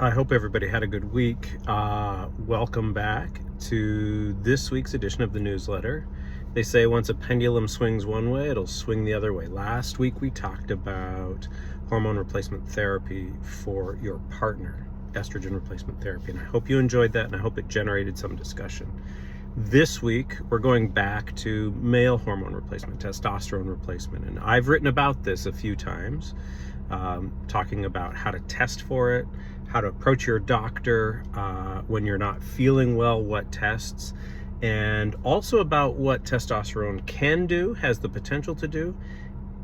I hope everybody had a good week. Welcome back to this week's edition of the newsletter. They say once a pendulum swings one way, it'll swing the other way. Last week we talked about hormone replacement therapy for your partner, estrogen replacement therapy, and I hope you enjoyed that and I hope it generated some discussion. This week we're going back to male hormone replacement, testosterone replacement, and I've written about this a few times, talking about how to test for it, how to approach your doctor when you're not feeling well, what tests, and also about what testosterone can do, has the potential to do,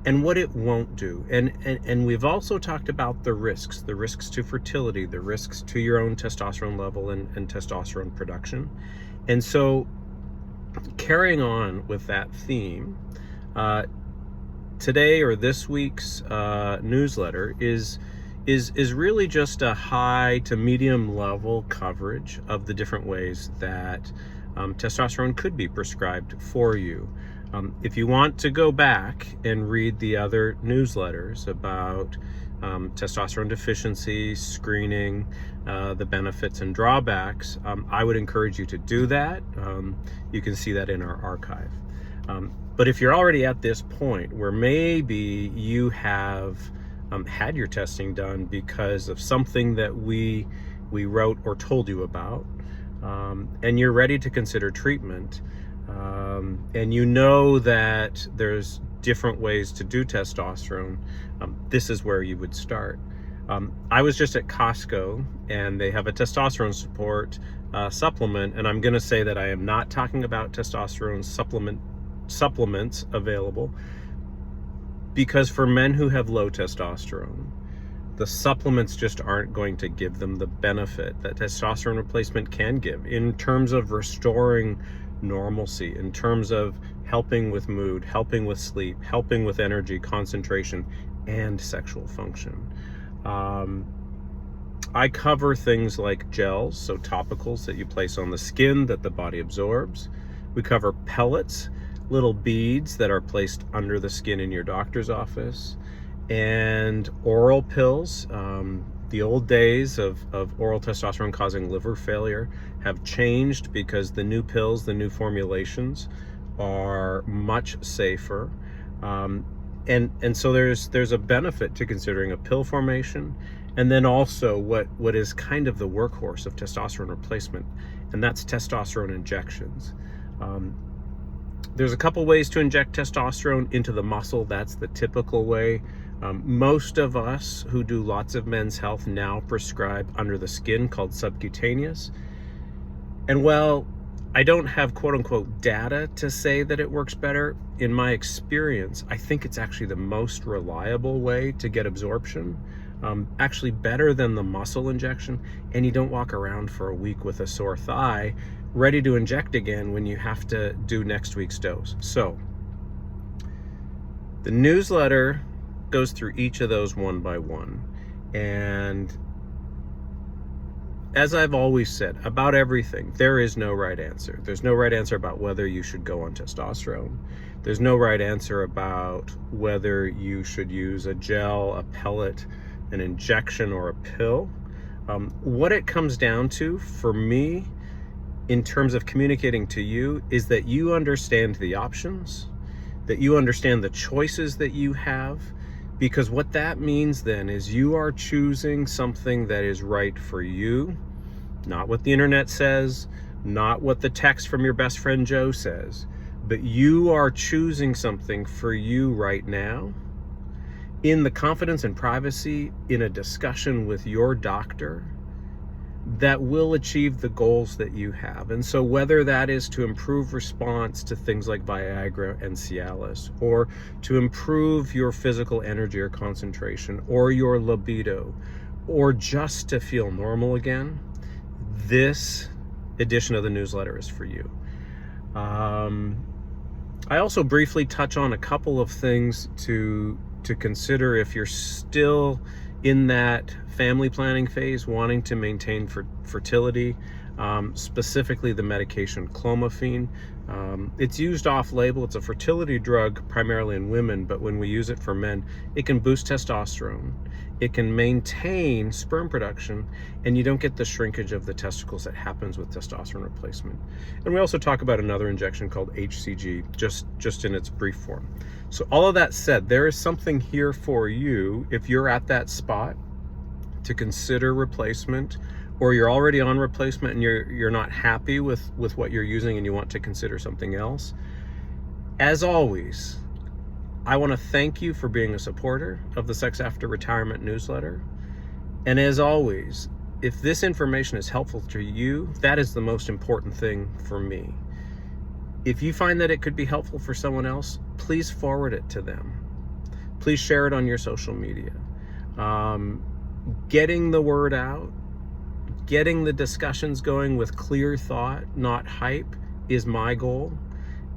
and what it won't do. And we've also talked about the risks to fertility, the risks to your own testosterone level and testosterone production. And so carrying on with that theme, today or this week's newsletter is really just a high to medium level coverage of the different ways that testosterone could be prescribed for you. If you want to go back and read the other newsletters about testosterone deficiency, screening, the benefits and drawbacks, I would encourage you to do that. You can see that in our archive. But if you're already at this point where maybe you have had your testing done because of something that we wrote or told you about, and you're ready to consider treatment, and you know that there's different ways to do testosterone, this is where you would start. I was just at Costco and they have a testosterone support supplement, and I'm going to say that I am not talking about testosterone supplements available, because for men who have low testosterone, the supplements just aren't going to give them the benefit that testosterone replacement can give in terms of restoring normalcy, in terms of helping with mood, helping with sleep, helping with energy, concentration, and sexual function. I cover things like gels, so topicals that you place on the skin that the body absorbs. We cover pellets, little beads that are placed under the skin in your doctor's office, and oral pills. The old days of oral testosterone causing liver failure have changed because the new pills, the new formulations are much safer. And so there's a benefit to considering a pill formation, and then also what is kind of the workhorse of testosterone replacement, and that's testosterone injections. There's a couple ways to inject testosterone into the muscle. That's the typical way. Most of us who do lots of men's health now prescribe under the skin, called subcutaneous. And while I don't have quote unquote data to say that it works better, in my experience, I think it's actually the most reliable way to get absorption, actually better than the muscle injection, and you don't walk around for a week with a sore thigh ready to inject again when you have to do next week's dose. So the newsletter goes through each of those one by one, and as I've always said about everything, there is no right answer. There's no right answer about whether you should go on testosterone. There's no right answer about whether you should use a gel, a pellet, an injection, or a pill. What it comes down to for me in terms of communicating to you is that you understand the options, that you understand the choices that you have, because what that means then is you are choosing something that is right for you, not what the internet says, not what the text from your best friend Joe says, but you are choosing something for you right now in the confidence and privacy, in a discussion with your doctor, that will achieve the goals that you have. And so whether that is to improve response to things like Viagra and Cialis, or to improve your physical energy or concentration, or your libido, or just to feel normal again, this edition of the newsletter is for you. I also briefly touch on a couple of things to consider if you're still in that family planning phase, wanting to maintain fertility, specifically the medication clomiphene. It's used off-label. It's a fertility drug primarily in women, but when we use it for men, it can boost testosterone. it can maintain sperm production, and you don't get the shrinkage of the testicles that happens with testosterone replacement. And we also talk about another injection called HCG, just in its brief form. So all of that said, there is something here for you if you're at that spot to consider replacement, or you're already on replacement and you're not happy with what you're using and you want to consider something else. As always, I want to thank you for being a supporter of the Sex After Retirement newsletter. And as always, if this information is helpful to you, that is the most important thing for me. If you find that it could be helpful for someone else, please forward it to them. Please share it on your social media. Getting the word out, getting the discussions going with clear thought, not hype, is my goal.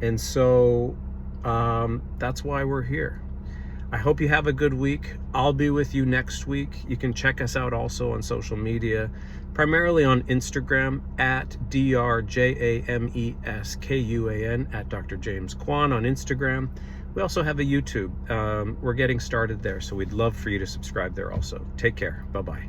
And so that's why we're here. I hope you have a good week. I'll be with you next week. You can check us out also on social media, primarily on Instagram at DRJAMESKUAN, at Dr. James Kwan on Instagram. We also have a YouTube. We're getting started there, so we'd love for you to subscribe there also. Take care. Bye-bye.